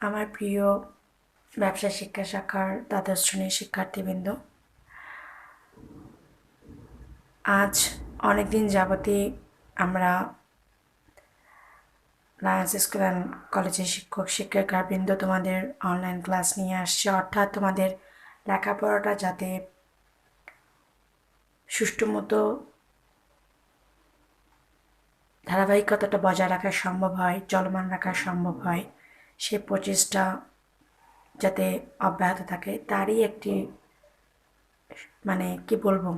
আমার প্রিয় ব্যবসায় শিক্ষা শাখার দ্বাদশ শ্রেণীর শিক্ষার্থীবৃন্দ, আজ অনেক দিন যাবতই আমরা লায়ন্স স্কুল অ্যান্ড কলেজের শিক্ষক শিক্ষিকাবৃন্দ তোমাদের অনলাইন ক্লাস নিয়ে আসছে, অর্থাৎ তোমাদের লেখাপড়াটা যাতে সুষ্ঠু মতো ধারাবাহিকতাটা বজায় রাখা সম্ভব হয়, চলমান রাখা সম্ভব হয়, সে প্রচেষ্টা যাতে অব্যাহত থাকে তারই একটি কি বলবো,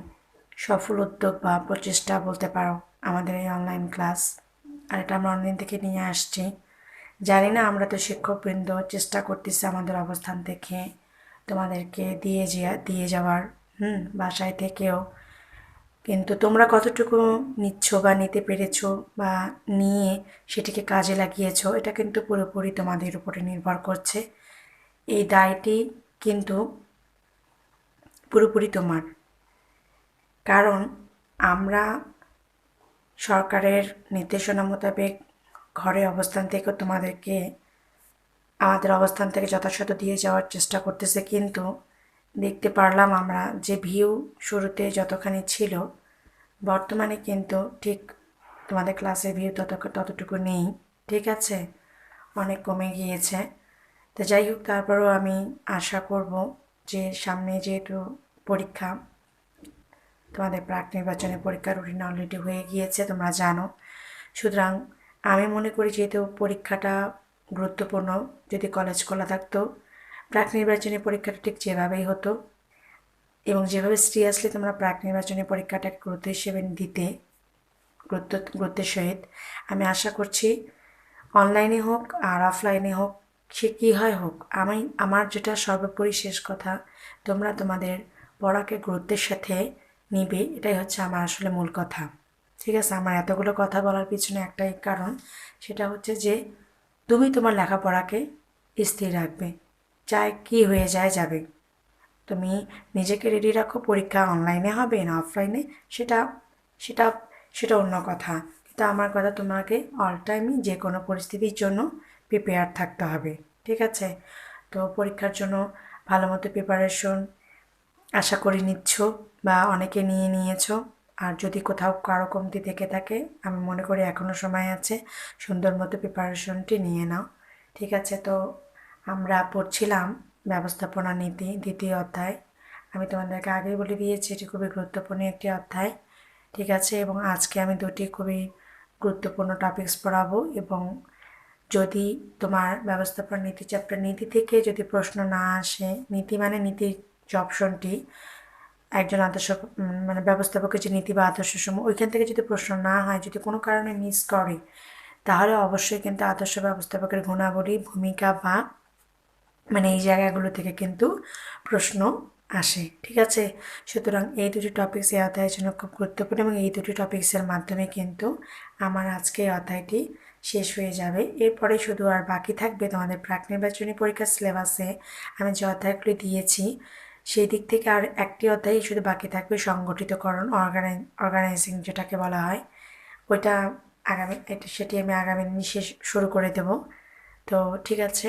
সফল উদ্যোগ বা প্রচেষ্টা বলতে পারো আমাদের এই অনলাইন ক্লাস। আর এটা আমরা অনলাইন থেকে নিয়ে আসছি। জানি না, আমরা তো শিক্ষকবৃন্দ চেষ্টা করতেছি আমাদের অবস্থান থেকে তোমাদেরকে দিয়ে যাওয়ার বাসায় থেকেও, কিন্তু তোমরা কতটুকু নিচ্ছ বা নিতে পেরেছো বা নিয়ে সেটিকে কাজে লাগিয়েছো, এটা কিন্তু পুরোপুরি তোমাদের উপরে নির্ভর করছে। এই দায়টি কিন্তু পুরোপুরি তোমার, কারণ আমরা সরকারের নির্দেশনা মোতাবেক ঘরে অবস্থান থেকে তোমাদেরকে আমাদের অবস্থান থেকে যথাযথ দিয়ে যাওয়ার চেষ্টা করতেছে, কিন্তু দেখতে পারলাম আমরা যে ভিউ শুরুতে যতখানি ছিল, বর্তমানে কিন্তু ঠিক তোমাদের ক্লাসের ভিউ ততটুকু নেই। ঠিক আছে, অনেক কমে গিয়েছে। তো যাই হোক, তারপরেও আমি আশা করব যে সামনে যেহেতু পরীক্ষা, তোমাদের প্রাক নির্বাচনের পরীক্ষার রুটিন অলরেডি হয়ে গিয়েছে, তোমরা জানো। সুতরাং আমি মনে করি যেহেতু পরীক্ষাটা গুরুত্বপূর্ণ, যদি কলেজ খোলা থাকতো প্রাক নির্বাচনী পরীক্ষাটা ঠিক যেভাবেই হতো এবং যেভাবে সিরিয়াসলি তোমরা প্রাক নির্বাচনী পরীক্ষাটাকে গুরুত্ব হিসেবে দিতে, গুরুত্বের সহিত, আমি আশা করছি অনলাইনে হোক আর অফলাইনে হোক, সে কী হয় হোক, আমার যেটা সর্বোপরি শেষ কথা, তোমরা তোমাদের পড়াকে গুরুত্বের সাথে নিবে, এটাই হচ্ছে আমার আসলে মূল কথা। ঠিক আছে, আমার এতগুলো কথা বলার পিছনে একটাই কারণ, সেটা হচ্ছে যে তুমি তোমার লেখাপড়াকে স্থির রাখবে, চাই কী হয়ে যায় যাবে। তুমি নিজেকে রেডি রাখো, পরীক্ষা অনলাইনে হবে না অফলাইনে, সেটা সেটা সেটা অন্য কথা, কিন্তু আমার কথা তোমাকে অল টাইমই যে কোনো পরিস্থিতির জন্য প্রিপেয়ার থাকতে হবে। ঠিক আছে, তো পরীক্ষার জন্য ভালো মতো প্রিপারেশন আশা করি নিচ্ছ বা অনেকে নিয়েছো। আর যদি কোথাও কারো কমতি থেকে থাকে, আমি মনে করি এখনও সময় আছে, সুন্দর মতো প্রিপারেশনটি নিয়ে নাও। ঠিক আছে, তো আমরা পড়ছিলাম ব্যবস্থাপনা নীতি দ্বিতীয় অধ্যায়। আমি তোমাদেরকে আগেই বলে দিয়েছি এটি খুবই গুরুত্বপূর্ণ একটি অধ্যায়। ঠিক আছে, এবং আজকে আমি দুটি খুবই গুরুত্বপূর্ণ টপিকস পড়াবো, এবং যদি তোমার ব্যবস্থাপনা নীতি চ্যাপ্টার নীতি থেকে যদি প্রশ্ন না আসে, নীতি মানে নীতির যে অপশনটি, একজন আদর্শ ব্যবস্থাপকের যে নীতি বা আদর্শসমূহ, ওইখান থেকে যদি প্রশ্ন না হয়, যদি কোনো কারণে মিস করে, তাহলে অবশ্যই কিন্তু আদর্শ ব্যবস্থাপকের গুণাবলী, ভূমিকা বা এই জায়গাগুলো থেকে কিন্তু প্রশ্ন আসে। ঠিক আছে, সুতরাং এই দুটি টপিকস এই অধ্যায়ের জন্য খুব গুরুত্বপূর্ণ, এবং এই দুটি টপিক্সের মাধ্যমে কিন্তু আমার আজকে এই অধ্যায়টি শেষ হয়ে যাবে। এরপরে শুধু আর বাকি থাকবে তোমাদের প্রাক নির্বাচনী পরীক্ষার সিলেবাসে আমি যে অধ্যায়গুলি দিয়েছি, সেই দিক থেকে আর একটি অধ্যায়ই শুধু বাকি থাকবে, সংগঠিতকরণ, অর্গানাইজিং যেটাকে বলা হয়। ওইটা সেটি আমি আগামী দিন শুরু করে দেব। তো ঠিক আছে,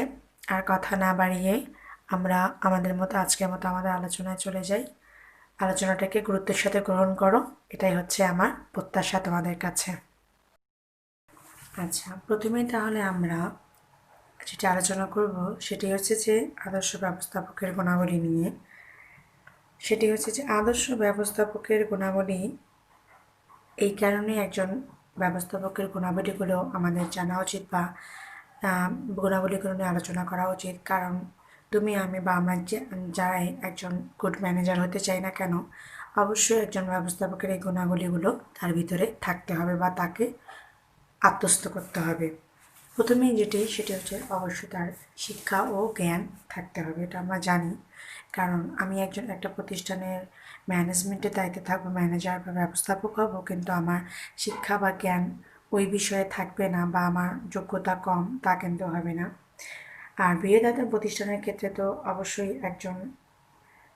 আর কথা না বাড়িয়ে আমরা আজকের মতো আমাদের আলোচনায় চলে যাই। আলোচনাটাকে গুরুত্বের সাথে গ্রহণ করো, এটাই হচ্ছে আমার প্রত্যাশা তোমাদের কাছে। আচ্ছা, প্রথমেই তাহলে আমরা যেটি আলোচনা করব সেটি হচ্ছে যে আদর্শ ব্যবস্থাপকের গুণাবলী নিয়ে। সেটি হচ্ছে যে আদর্শ ব্যবস্থাপকের গুণাবলী, এই কারণে একজন ব্যবস্থাপকের গুণাবলীগুলো আমাদের জানা উচিত বা গুণাবলীগুলো নিয়ে আলোচনা করা উচিত, কারণ তুমি আমি বা আমরা যারাই একজন গুড ম্যানেজার হতে চাই না কেন, অবশ্যই একজন ব্যবস্থাপকের এই গুণাবলীগুলো তার ভিতরে থাকতে হবে বা তাকে আত্মস্থ করতে হবে। প্রথমেই সেটি হচ্ছে অবশ্যই তার শিক্ষা ও জ্ঞান থাকতে হবে, এটা আমরা জানি। কারণ আমি একটা প্রতিষ্ঠানের ম্যানেজমেন্টের দায়িত্বে থাকবো, ম্যানেজার বা ব্যবস্থাপক হব, কিন্তু আমার শিক্ষা বা জ্ঞান ওই বিষয়ে থাকবে না বা আমার যোগ্যতা কম, তা কিন্তু হবে না। আর বৃহদায়তন প্রতিষ্ঠানের ক্ষেত্রে তো অবশ্যই একজন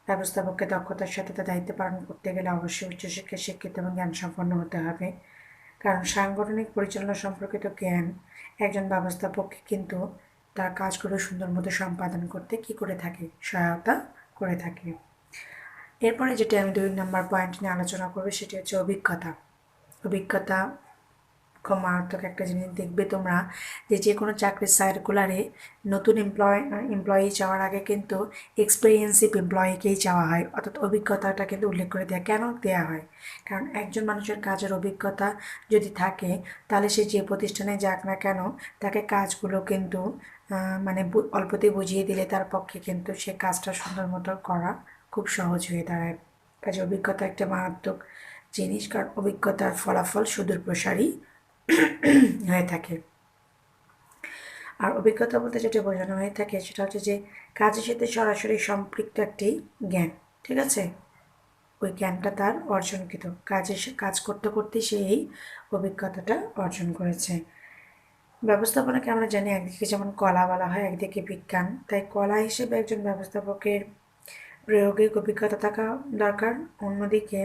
ব্যবস্থাপককে দক্ষতার সাথে তার দায়িত্ব পালন করতে গেলে অবশ্যই উচ্চশিক্ষায় শিক্ষিত এবং জ্ঞানসম্পন্ন হতে হবে, কারণ সাংগঠনিক পরিচালনা সম্পর্কিত জ্ঞান একজন ব্যবস্থাপককে কিন্তু তার কাজগুলো সুন্দর মতো সম্পাদন করতে কী করে থাকে, সহায়তা করে থাকে। এরপরে যেটি আমি 2 নম্বর পয়েন্ট নিয়ে আলোচনা করবো সেটি হচ্ছে অভিজ্ঞতা। অভিজ্ঞতা খুব মারাত্মক একটা জিনিস। দেখবে তোমরা যে কোনো চাকরির সার্কুলারে নতুন এমপ্লয়ি চাওয়ার আগে কিন্তু এক্সপিরিয়েন্সিভ এমপ্লয়িকেই চাওয়া হয়, অর্থাৎ অভিজ্ঞতাটা কিন্তু উল্লেখ করে দেওয়া। কেন দেওয়া হয়? কারণ একজন মানুষের কাজের অভিজ্ঞতা যদি থাকে তাহলে সে যে প্রতিষ্ঠানে যাক না কেন তাকে কাজগুলো কিন্তু মানে অল্পতেই বুঝিয়ে দিলে তার পক্ষে কিন্তু সে কাজটা সুন্দর মতো করা খুব সহজ হয়ে দাঁড়ায়। কাজে অভিজ্ঞতা একটা মারাত্মক জিনিস, কারণ অভিজ্ঞতার ফলাফল সুদূর প্রসারী হয়ে থাকে। আর অভিজ্ঞতা বলতে যেটা বোঝানো হয়ে থাকে সেটা হচ্ছে যে কাজের সাথে সরাসরি সম্পৃক্ত একটি জ্ঞান, ঠিক আছে? ওই জ্ঞানটা তার অর্জনকৃত, কাজ করতে করতে সে এই অভিজ্ঞতাটা অর্জন করেছে। ব্যবস্থাপনাকে আমরা জানি একদিকে যেমন কলা বলা হয়, একদিকে বিজ্ঞান। তাই কলা হিসেবে একজন ব্যবস্থাপকের প্রায়োগিক অভিজ্ঞতা থাকা দরকার। অন্যদিকে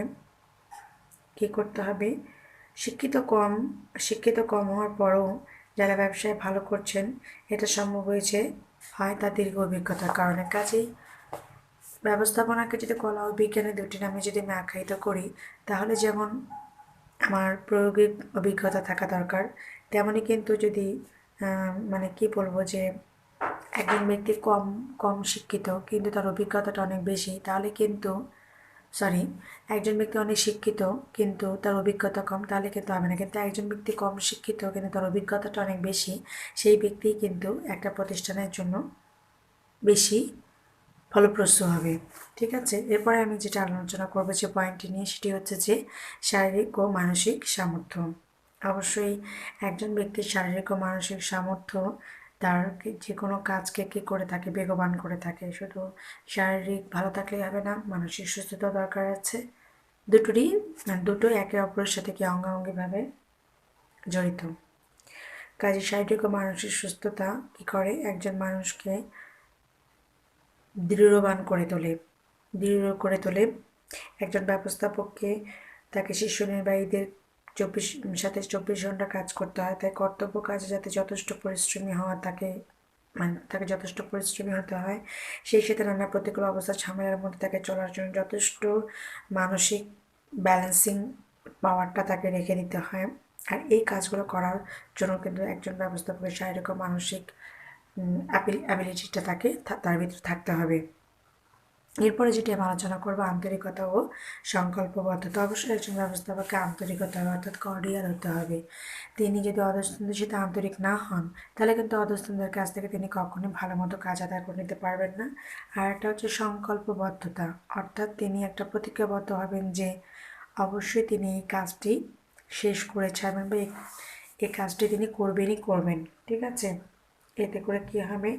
কী করতে হবে, শিক্ষিত কম হওয়ার পরও যারা ব্যবসায় ভালো করছেন এটা সম্ভব হয়েছে হয় তার দীর্ঘ অভিজ্ঞতার কারণে। কাজেই ব্যবস্থাপনাকে যদি কলা ও বিজ্ঞানের দুটি নামে যদি আমি আখ্যায়িত করি তাহলে যেমন আমার প্রায়োগিক অভিজ্ঞতা থাকা দরকার, তেমনই কিন্তু যদি মানে কি বলবো যে একজন ব্যক্তি কম শিক্ষিত কিন্তু তার অভিজ্ঞতাটা অনেক বেশি, তাহলে কিন্তু একজন ব্যক্তি অনেক শিক্ষিত কিন্তু তার অভিজ্ঞতা কম, তাহলে কিন্তু হবে না। কিন্তু একজন ব্যক্তি কম শিক্ষিত কিন্তু তার অভিজ্ঞতাটা অনেক বেশি, সেই ব্যক্তিই কিন্তু একটা প্রতিষ্ঠানের জন্য বেশি ফলপ্রসূ হবে, ঠিক আছে? এরপরে আমি যেটা আলোচনা করবো যে পয়েন্টটি নিয়ে সেটি হচ্ছে যে শারীরিক ও মানসিক সামর্থ্য। অবশ্যই একজন ব্যক্তির শারীরিক ও মানসিক সামর্থ্য তার যে কোনো কাজকে কী করে থাকে, বেগবান করে থাকে। শুধু শারীরিক ভালো থাকলেই হবে না, মানসিক সুস্থতা দরকার আছে। দুটোই একে অপরের সাথে কি অঙ্গাঙ্গিভাবে জড়িত। কাজে শারীরিক ও মানসিক সুস্থতা কী করে, একজন মানুষকে দৃঢ় করে তোলে। একজন ব্যবস্থাপককে তাকে শীর্ষ নির্বাহীদের 24 ঘন্টা কাজ করতে হয়। তাই কর্তব্য কাজে যাতে যথেষ্ট পরিশ্রমী তাকে যথেষ্ট পরিশ্রমী হতে হয়, সেই সাথে নানা প্রতিকূল অবস্থা ঝামেলার মধ্যে তাকে চলার জন্য যথেষ্ট মানসিক ব্যালেন্সিং পাওয়ারটা তাকে রেখে দিতে হয়। আর এই কাজগুলো করার জন্য কিন্তু একজন ব্যবস্থাপকের শারীরিক ও মানসিক অ্যাবিলিটিটা তার ভিতরে থাকতে হবে। এরপরে যেটি আমি আলোচনা করবো আন্তরিকতা ও সংকল্পবদ্ধতা। অবশ্যই একজন ব্যবস্থাপককে আন্তরিকতা অর্থাৎ কর্ডিয়াল হতে হবে। তিনি যদি অধস্তনদের সাথে আন্তরিক না হন তাহলে কিন্তু অধস্তনদের কাছ থেকে তিনি কখনোই ভালো মতো কাজ আদায় করে নিতে পারবেন না। আর একটা হচ্ছে সংকল্পবদ্ধতা, অর্থাৎ তিনি একটা প্রতিজ্ঞাবদ্ধ হবেন যে অবশ্যই তিনি এই কাজটি শেষ করে ছাড়বেন বা এই কাজটি তিনি করবেন, ঠিক আছে? এতে করে কী হবে,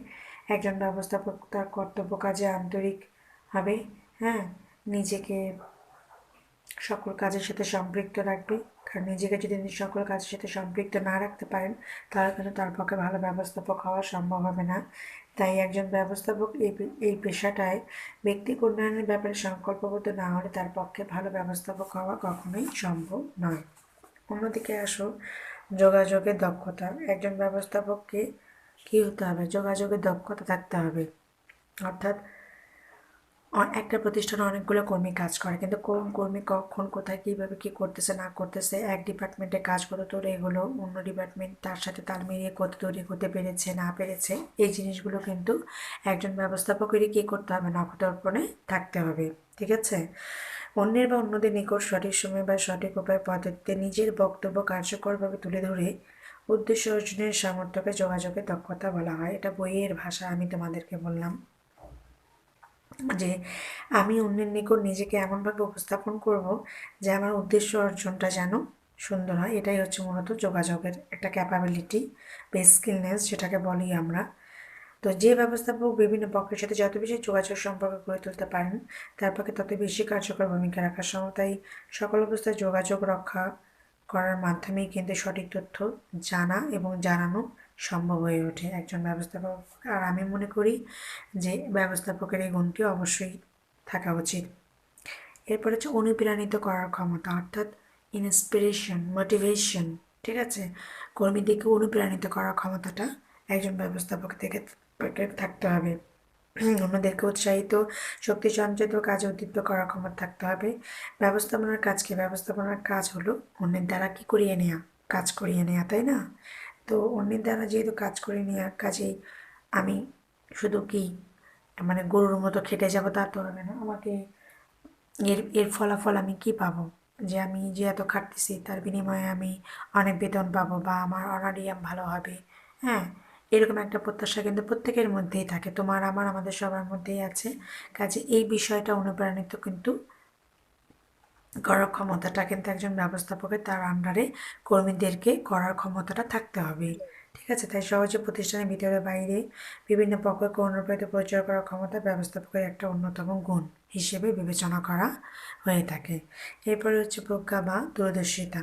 একজন ব্যবস্থাপক তার কর্তব্য কাজে আন্তরিক হবে, হ্যাঁ, নিজেকে সকল কাজের সাথে সম্পৃক্ত রাখবে। কারণ নিজেকে যদি সকল কাজের সাথে সম্পৃক্ত না রাখতে পারেন তাহলে কিন্তু তার পক্ষে ভালো ব্যবস্থাপক হওয়া সম্ভব হবে না। তাই একজন ব্যবস্থাপক এই পেশাটায় ব্যক্তিক উন্নয়নের ব্যাপারে সংকল্পবদ্ধ না হলে তার পক্ষে ভালো ব্যবস্থাপক হওয়া কখনোই সম্ভব নয়। অন্যদিকে আসো যোগাযোগের দক্ষতা। একজন ব্যবস্থাপককে কী হতে হবে, যোগাযোগের দক্ষতা থাকতে হবে। অর্থাৎ একটা প্রতিষ্ঠানে অনেকগুলো কর্মী কাজ করে, কিন্তু কোন কর্মী কখন কোথায় কীভাবে কী করতেছে না করতেছে, এক ডিপার্টমেন্টে কাজ কত দূর এগুলো অন্য ডিপার্টমেন্ট তার সাথে তাল মিলিয়ে কত দূর এগোতে পেরেছে না পেরেছে, এই জিনিসগুলো কিন্তু একজন ব্যবস্থাপকেরই কী করতে হবে, নখদর্পণে থাকতে হবে, ঠিক আছে? অন্যের বা অন্যদের নিকট সঠিক সময় বা সঠিক উপায় পদ্ধতিতে নিজের বক্তব্য কার্যকরভাবে তুলে ধরে উদ্দেশ্য অর্জনের সামর্থ্যকে যোগাযোগের দক্ষতা বলা হয়। এটা বইয়ের ভাষা, আমি তোমাদেরকে বললাম যে আমি অন্যের নিকট নিজেকে এমনভাবে উপস্থাপন করব যে আমার উদ্দেশ্য অর্জনটা যেন সুন্দর হয়। এটাই হচ্ছে মূলত যোগাযোগের একটা ক্যাপাবিলিটি বা স্কিলনেস, যেটাকে বলি আমরা। তো যে ব্যবস্থাপক বিভিন্ন পক্ষের সাথে যত বেশি যোগাযোগ সম্পর্ক গড়ে তুলতে পারেন তার পক্ষে তত বেশি কার্যকর ভূমিকা রাখার তাই সকল অবস্থায় যোগাযোগ রক্ষা করার মাধ্যমেই কিন্তু সঠিক তথ্য জানা এবং জানানো সম্ভব হয়ে ওঠে একজন ব্যবস্থাপক। আর আমি মনে করি যে ব্যবস্থাপকের এই গুণটি অবশ্যই থাকা উচিত। এরপর হচ্ছে অনুপ্রাণিত করার ক্ষমতা, অর্থাৎ ইন্সপিরেশন, মোটিভেশন, ঠিক আছে? কর্মীদেরকে অনুপ্রাণিত করার ক্ষমতাটা একজন ব্যবস্থাপক থেকে থাকতে হবে। অন্যদেরকে উৎসাহিত, শক্তি সঞ্চিত, কাজে উদ্দীপ্ত করার ক্ষমতা থাকতে হবে। ব্যবস্থাপনার কাজ কি? ব্যবস্থাপনার কাজ হলো অন্যের দ্বারা কি করিয়ে নেওয়া, কাজ করিয়ে নেওয়া, তাই না? তো অন্যের দ্বারা যেহেতু কাজ করিয়ে নেওয়া, কাজেই আমি শুধু কি মানে গরুর মতো খেটে যাবো তা তো হবে না। আমাকে এর এর ফলাফল আমি কি পাবো? যে আমি যে এত খাটতেছি তার বিনিময়ে আমি অনেক বেতন পাবো বা আমার অনারিয়াম ভালো হবে। হ্যাঁ, এরকম একটা প্রত্যাশা কিন্তু প্রত্যেকের মধ্যেই থাকে, তোমার আমার আমাদের সবার মধ্যেই আছে। কাজে এই বিষয়টা অনুপ্রাণিত কিন্তু করার ক্ষমতাটা কিন্তু একজন ব্যবস্থাপকের তার আন্ডারে কর্মীদেরকে করার ক্ষমতাটা থাকতে হবে। ঠিক আছে, তাই সহজে প্রতিষ্ঠানের ভিতরে বাইরে বিভিন্ন পক্ষকে অনুপ্রাণিত পরিচয় করার ক্ষমতা ব্যবস্থাপকের একটা অন্যতম গুণ হিসেবে বিবেচনা করা হয়ে থাকে। এরপরে হচ্ছে প্রজ্ঞা বা দূরদর্শিতা।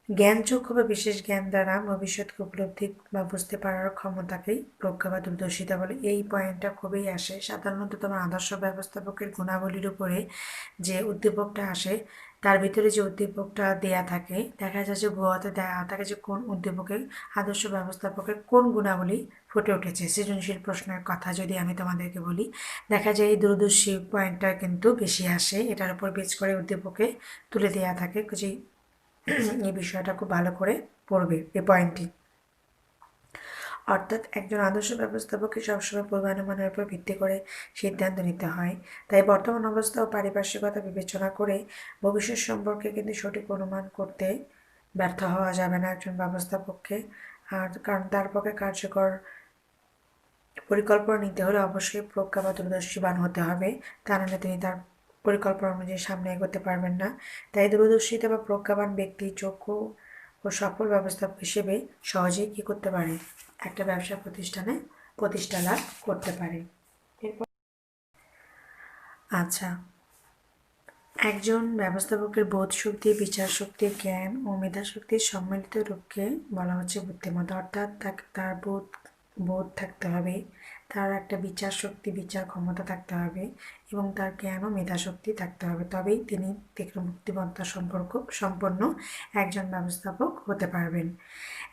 জ্ঞানচক্ষু বা বিশেষ জ্ঞান দ্বারা ভবিষ্যৎকে উপলব্ধি বা বুঝতে পারার ক্ষমতাকেই প্রজ্ঞা বা দূরদর্শিতা বলে। এই পয়েন্টটা খুবই আসে সাধারণত তোমার আদর্শ ব্যবস্থাপকের গুণাবলীর উপরে যে উদ্দীপকটা আসে, তার ভিতরে যে উদ্দীপকটা দেয়া থাকে, দেখা যায় যে গোয়াতে দেওয়া থাকে যে কোন উদ্দীপকের আদর্শ ব্যবস্থাপকের কোন গুণাবলী ফুটে উঠেছে। সৃজনশীল প্রশ্নের কথা যদি আমি তোমাদেরকে বলি, দেখা যায় এই দূরদর্শী পয়েন্টটা কিন্তু বেশি আসে, এটার উপর বেস করে উদ্দীপকে তুলে দেওয়া থাকে যে এই বিষয়টা খুব ভালো করে পড়বে এই পয়েন্টটি। অর্থাৎ একজন আদর্শ ব্যবস্থাপককে সবসময় পূর্বানুমানের উপর ভিত্তি করে সিদ্ধান্ত নিতে হয়। তাই বর্তমান অবস্থা ও পারিপার্শ্বিকতা বিবেচনা করে ভবিষ্যৎ সম্পর্কে কিন্তু সঠিক অনুমান করতে ব্যর্থ হওয়া যাবে না একজন ব্যবস্থাপককে। আর কারণ তার পক্ষে কার্যকর পরিকল্পনা নিতে হলে অবশ্যই প্রজ্ঞা বা দূরদর্শীবান হতে হবে, তা নাহলে তিনি তার পরিকল্পনা অনুযায়ী সামনে এগোতে পারবেন না। তাই দূরদর্শিতা বা প্রজ্ঞাবান ব্যক্তি যোগ্য ও সফল ব্যবস্থাপক হিসেবে সহজেই কী করতে পারে? একটা ব্যবসা প্রতিষ্ঠানে প্রতিষ্ঠা লাভ করতে পারে। এরপর আচ্ছা, একজন ব্যবস্থাপকের বোধ শক্তি, বিচার শক্তি, জ্ঞান ও মেধাশক্তির সম্মিলিত রূপকে বলা হচ্ছে বুদ্ধিমত্তা। অর্থাৎ তার বোধ বোধ থাকতে হবে, তার একটা বিচার শক্তি, বিচার ক্ষমতা থাকতে হবে এবং তার জ্ঞান ও মেধাশক্তি থাকতে হবে, তবেই তিনি তীক্ষ্ণ বুদ্ধিমত্তা সম্পন্ন একজন ব্যবস্থাপক হতে পারবেন।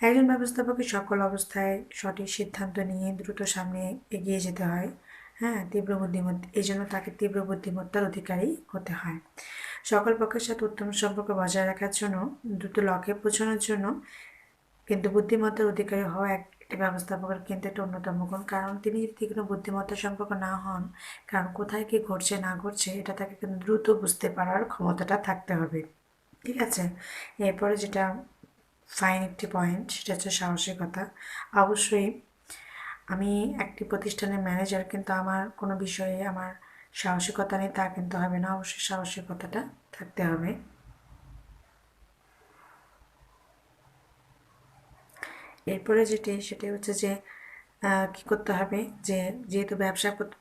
একজন ব্যবস্থাপকের সকল অবস্থায় সঠিক সিদ্ধান্ত নিয়ে দ্রুত সামনে এগিয়ে যেতে হয়। হ্যাঁ, তীব্র বুদ্ধিমত্তা, এই জন্য তাকে তীব্র বুদ্ধিমত্তার অধিকারী হতে হয়। সকল পক্ষের সাথে উত্তম সম্পর্ক বজায় রাখার জন্য, দ্রুত লক্ষ্যে পৌঁছানোর জন্য কিন্তু বুদ্ধিমত্তার অধিকারী হওয়া একটি ব্যবস্থাপকের কিন্তু একটা অন্যতম গুণ। কারণ তিনি যদি তীক্ষ্ণ বুদ্ধিমত্তার সম্পর্ক না হন, কারণ কোথায় কী ঘটছে না ঘটছে এটা তাকে কিন্তু দ্রুত বুঝতে পারার ক্ষমতাটা থাকতে হবে। ঠিক আছে, এরপরে যেটা ফাইন একটি পয়েন্ট সেটা হচ্ছে সাহসিকতা। অবশ্যই আমি একটি প্রতিষ্ঠানের ম্যানেজার, কিন্তু আমার কোনো বিষয়ে আমার সাহসিকতা নেই তা কিন্তু হবে না, অবশ্যই সাহসিকতাটা থাকতে হবে। এরপরে সেটা হচ্ছে যে কী করতে হবে, যে যেহেতু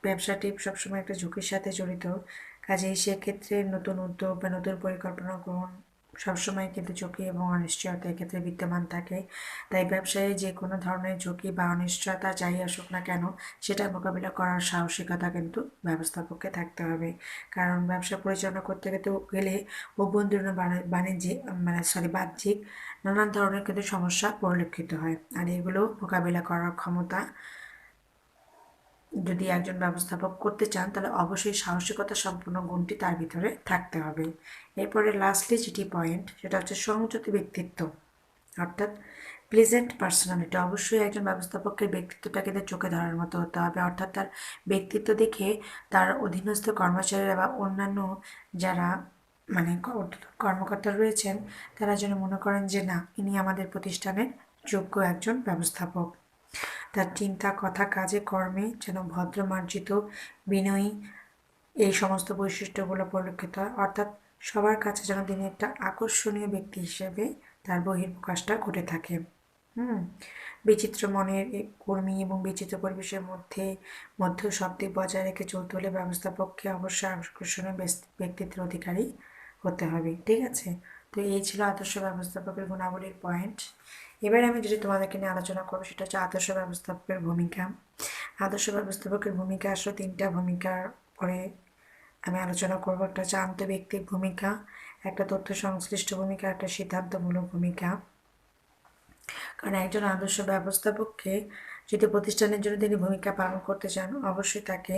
ব্যবসাটি সবসময় একটা ঝুঁকির সাথে জড়িত, কাজেই সেক্ষেত্রে নতুন উদ্যোগ বা নতুন পরিকল্পনা গ্রহণ সবসময় কিন্তু ঝুঁকি এবং অনিশ্চয়তা এক্ষেত্রে বিদ্যমান থাকে। তাই ব্যবসায়ে যে কোনো ধরনের ঝুঁকি বা অনিশ্চয়তা যাই আসুক না কেন, সেটা মোকাবিলা করার সাহসিকতা কিন্তু ব্যবস্থাপককে থাকতে হবে। কারণ ব্যবসা পরিচালনা করতে গেলে অভ্যন্তরীণ বাণিজ্যিক বাহ্যিক নানান ধরনের কিন্তু সমস্যা পরিলক্ষিত হয়, আর এগুলো মোকাবিলা করার ক্ষমতা যদি একজন ব্যবস্থাপক করতে চান তাহলে অবশ্যই সাহসিকতা সম্পূর্ণ গুণটি তার ভিতরে থাকতে হবে। এরপরে লাস্টলি যেটি পয়েন্ট সেটা হচ্ছে সংযত ব্যক্তিত্ব, অর্থাৎ প্লেজেন্ট পার্সোনালিটি। অবশ্যই একজন ব্যবস্থাপকের ব্যক্তিত্বটা কিন্তু চোখে ধরার মতো হতে হবে, অর্থাৎ তার ব্যক্তিত্ব দেখে তার অধীনস্থ কর্মচারীরা বা অন্যান্য যারা মানে কর্মকর্তা রয়েছেন তারা যেন মনে করেন যে না, ইনি আমাদের প্রতিষ্ঠানের যোগ্য একজন ব্যবস্থাপক। তার চিন্তা, কথা, কাজে, কর্মে যেন ভদ্র, মার্জিত, বিনয়ী এই সমস্ত বৈশিষ্ট্যগুলো পরিলক্ষিত হয়, অর্থাৎ সবার কাছে যেন তিনি একটা আকর্ষণীয় ব্যক্তি হিসেবে তার বহিঃপ্রকাশটা ঘটে থাকে। বিচিত্র মনের কর্মী এবং বিচিত্র পরিবেশের মধ্যেও সব দিক বজায় রেখে চলতে হলে ব্যবস্থাপককে অবশ্যই আকর্ষণীয় ব্যক্তিত্বের অধিকারী হতে হবে। ঠিক আছে, তো এই ছিল আদর্শ ব্যবস্থাপকের গুণাবলীর পয়েন্ট। এবারে আমি যেটা তোমাদেরকে নিয়ে আলোচনা করবো সেটা হচ্ছে আদর্শ ব্যবস্থাপকের ভূমিকা। আদর্শ ব্যবস্থাপকের ভূমিকা আসলে তিনটা ভূমিকার পরে আমি আলোচনা করবো। একটা হচ্ছে আন্তঃব্যক্তিক ভূমিকা, একটা তথ্য সংশ্লিষ্ট ভূমিকা, একটা সিদ্ধান্তমূলক ভূমিকা। কারণ একজন আদর্শ ব্যবস্থাপককে যদি প্রতিষ্ঠানের জন্য তিনি ভূমিকা পালন করতে চান, অবশ্যই তাকে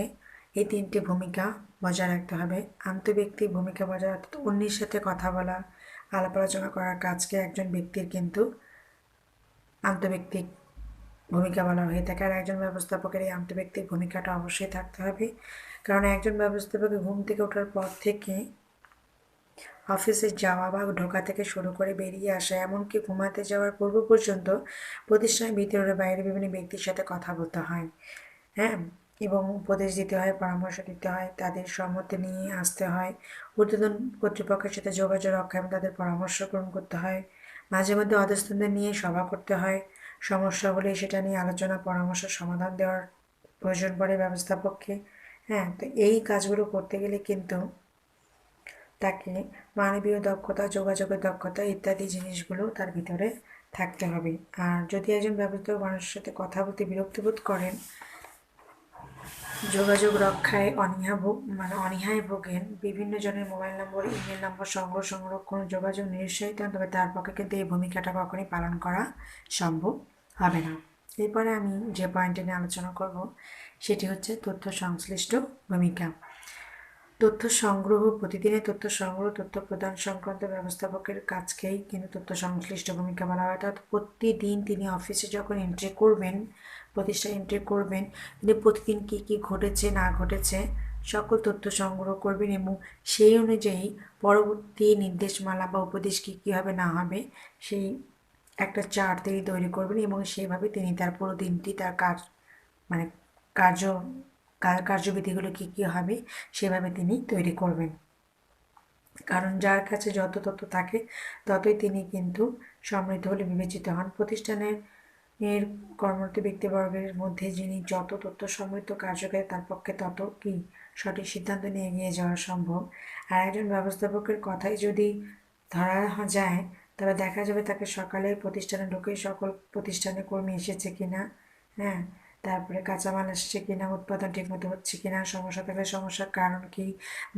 এই 3টি ভূমিকা বজায় রাখতে হবে। আন্তঃব্যক্তিক ভূমিকা বজায় রাখতে অন্যের সাথে কথা বলা, আলাপ আলোচনা করার কাজকে একজন ব্যক্তির কিন্তু আন্তঃব্যক্তিক ভূমিকা বলা হয়ে থাকে। আর একজন ব্যবস্থাপকের এই আন্তঃব্যক্তিক ভূমিকাটা অবশ্যই থাকতে হবে, কারণ একজন ব্যবস্থাপকের ঘুম থেকে ওঠার পর থেকে অফিসে যাওয়া বা ঢোকা থেকে শুরু করে বেরিয়ে আসা, এমনকি ঘুমাতে যাওয়ার পূর্ব পর্যন্ত প্রতিষ্ঠানের ভিতরে বাইরে বিভিন্ন ব্যক্তির সাথে কথা বলতে হয়, হ্যাঁ, এবং উপদেশ দিতে হয়, পরামর্শ দিতে হয়, তাদের সম্মতি নিয়ে আসতে হয়, ঊর্ধ্বতন কর্তৃপক্ষের সাথে যোগাযোগ রক্ষা এবং তাদের পরামর্শ গ্রহণ করতে হয়, মাঝে মধ্যে অধস্তনদের নিয়ে সভা করতে হয়, সমস্যা হলে সেটা নিয়ে আলোচনা পরামর্শ সমাধান দেওয়ার প্রয়োজন পড়ে ব্যবস্থাপককে। হ্যাঁ, তো এই কাজগুলো করতে গেলে কিন্তু তাকে মানবীয় দক্ষতা, যোগাযোগের দক্ষতা ইত্যাদি জিনিসগুলো তার ভিতরে থাকতে হবে। আর যদি একজন ব্যবস্থাপক মানুষের সাথে কথা বলতে বিরক্তিবোধ করেন, যোগাযোগ রক্ষায় অনীহায় ভোগেন, বিভিন্ন জনের মোবাইল নম্বর, ইমেল নম্বর সংরক্ষণ, যোগাযোগ নিরুৎসাহিত হন, তবে তার পক্ষে কিন্তু এই ভূমিকাটা কখনোই পালন করা সম্ভব হবে না। এরপরে আমি যে পয়েন্টে নিয়ে আলোচনা করব সেটি হচ্ছে তথ্য সংশ্লিষ্ট ভূমিকা। তথ্য সংগ্রহ, প্রতিদিনের তথ্য সংগ্রহ, তথ্য প্রদান সংক্রান্ত ব্যবস্থাপকের কাজকেই কিন্তু তথ্য সংশ্লিষ্ট ভূমিকা বলা হয়। অর্থাৎ প্রতিদিন তিনি অফিসে যখন এন্ট্রি করবেন, প্রতিষ্ঠানে এন্ট্রি করবেন, তিনি প্রতিদিন কী কী ঘটেছে না ঘটেছে সকল তথ্য সংগ্রহ করবেন এবং সেই অনুযায়ী পরবর্তী নির্দেশমালা বা উপদেশ কী কী হবে না হবে সেই একটা চার্ট তিনি তৈরি করবেন এবং সেইভাবে তিনি তার পুরো দিনটি তার কাজ মানে কার্য কার্যবিধিগুলো কী কী হবে সেভাবে তিনি তৈরি করবেন। কারণ যার কাছে যত তথ্য থাকে ততই তিনি কিন্তু সমৃদ্ধ বলে বিবেচিত হন। প্রতিষ্ঠানের কর্মরত ব্যক্তিবর্গের মধ্যে যিনি যত তথ্য সমৃদ্ধ কার্যকারী, তার পক্ষে তত কি সঠিক সিদ্ধান্ত নিয়ে এগিয়ে যাওয়া সম্ভব। আর একজন ব্যবস্থাপকের কথাই যদি ধরা যায়, তবে দেখা যাবে তাকে সকালে প্রতিষ্ঠানে ঢুকেই সকল প্রতিষ্ঠানে কর্মী এসেছে কিনা, হ্যাঁ, তারপরে কাঁচামাল আসছে কিনা, উৎপাদন ঠিকমতো হচ্ছে কিনা, সমস্যা থাকলে সমস্যার কারণ কি,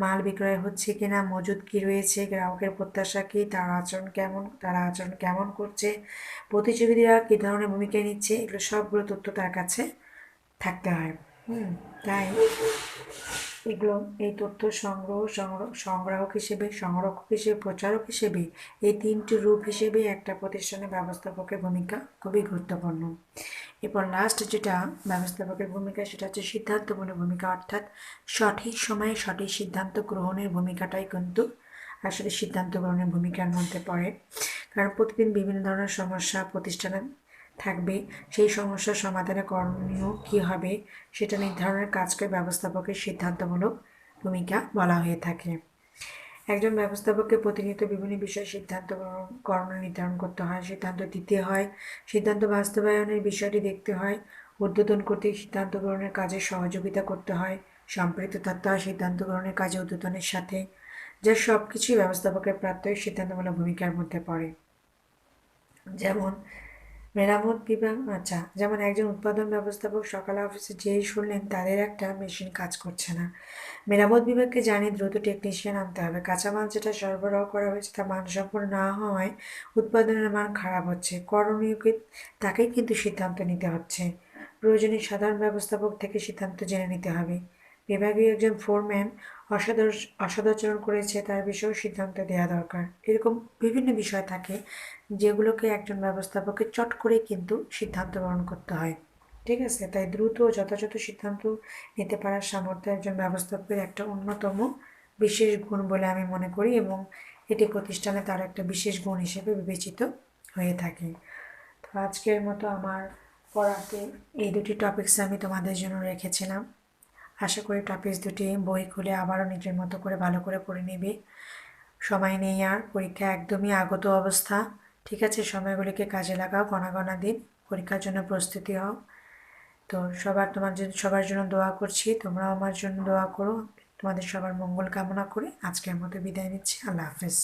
মাল বিক্রয় হচ্ছে কিনা, মজুদ কি রয়েছে, গ্রাহকের প্রত্যাশা কি, তারা আচরণ কেমন করছে, প্রতিযোগীরা কী ধরনের ভূমিকা নিচ্ছে, এগুলো সবগুলো তথ্য তার কাছে থাকতে হয়। তাই এগুলো এই তথ্য সংগ্রাহক হিসেবে, সংরক্ষক হিসেবে, প্রচারক হিসেবে, এই 3টি রূপ হিসেবে একটা প্রতিষ্ঠানের ব্যবস্থাপকের ভূমিকা খুবই গুরুত্বপূর্ণ। এরপর লাস্ট যেটা ব্যবস্থাপকের ভূমিকা, সেটা হচ্ছে সিদ্ধান্তমূলক ভূমিকা, অর্থাৎ সঠিক সময়ে সঠিক সিদ্ধান্ত গ্রহণের ভূমিকাটাই কিন্তু আসলে সিদ্ধান্ত গ্রহণের ভূমিকার মধ্যে পড়ে। কারণ প্রতিদিন বিভিন্ন ধরনের সমস্যা প্রতিষ্ঠানে থাকবে, সেই সমস্যার সমাধানে করণীয় কী হবে সেটা নির্ধারণের কাজকে ব্যবস্থাপকের সিদ্ধান্তমূলক ভূমিকা বলা হয়ে থাকে। একজন ব্যবস্থাপককে প্রতিনিয়ত বিভিন্ন বিষয়ে সিদ্ধান্ত করণীয় নির্ধারণ করতে হয়, সিদ্ধান্ত দিতে হয়, সিদ্ধান্ত বাস্তবায়নের বিষয়টি দেখতে হয়, ঊর্ধ্বতন কর্তৃক সিদ্ধান্ত গ্রহণের কাজে সহযোগিতা করতে হয়, সম্পৃক্ত থাকতে হয় সিদ্ধান্ত গ্রহণের কাজে ঊর্ধ্বতনের সাথে, যা সব কিছুই ব্যবস্থাপকের প্রাত্যহিক সিদ্ধান্তমূলক ভূমিকার মধ্যে পড়ে। যেমন যেমন একজন উৎপাদন ব্যবস্থাপক সকালে অফিসে যেই শুনলেন তাদের একটা মেশিন কাজ করছে না, মেরামত বিভাগকে জানিয়ে দ্রুত টেকনিশিয়ান আনতে হবে, কাঁচামাল যেটা সরবরাহ করা হয়েছে তা মানসম্পন্ন না হওয়ায় উৎপাদনের মান খারাপ হচ্ছে, করণীয়কে তাকেই কিন্তু সিদ্ধান্ত নিতে হচ্ছে, প্রয়োজনীয় সাধারণ ব্যবস্থাপক থেকে সিদ্ধান্ত জেনে নিতে হবে, বিভাগীয় একজন ফোরম্যান অসদাচরণ করেছে তার বিষয়েও সিদ্ধান্ত দেওয়া দরকার। এরকম বিভিন্ন বিষয় থাকে যেগুলোকে একজন ব্যবস্থাপকের চট করে কিন্তু সিদ্ধান্ত গ্রহণ করতে হয়। ঠিক আছে, তাই দ্রুত ও যথাযথ সিদ্ধান্ত নিতে পারার সামর্থ্য একজন ব্যবস্থাপকের একটা অন্যতম বিশেষ গুণ বলে আমি মনে করি এবং এটি প্রতিষ্ঠানে তার একটা বিশেষ গুণ হিসেবে বিবেচিত হয়ে থাকে। তো আজকের মতো আমার পড়াতে এই দুটি টপিকস আমি তোমাদের জন্য রেখেছিলাম। আশা করি টপিকস দুটি বই খুলে আবারও নিজের মতো করে ভালো করে পড়ে নেবে। সময় নেই আর, পরীক্ষা একদমই আগত অবস্থা। ঠিক আছে, সময়গুলিকে কাজে লাগাও, গণা দিন, পরীক্ষার জন্য প্রস্তুতি হও। তো সবার জন্য দোয়া করছি, তোমরাও আমার জন্য দোয়া করো। তোমাদের সবার মঙ্গল কামনা করে আজকের মতো বিদায় নিচ্ছি। আল্লাহ হাফেজ।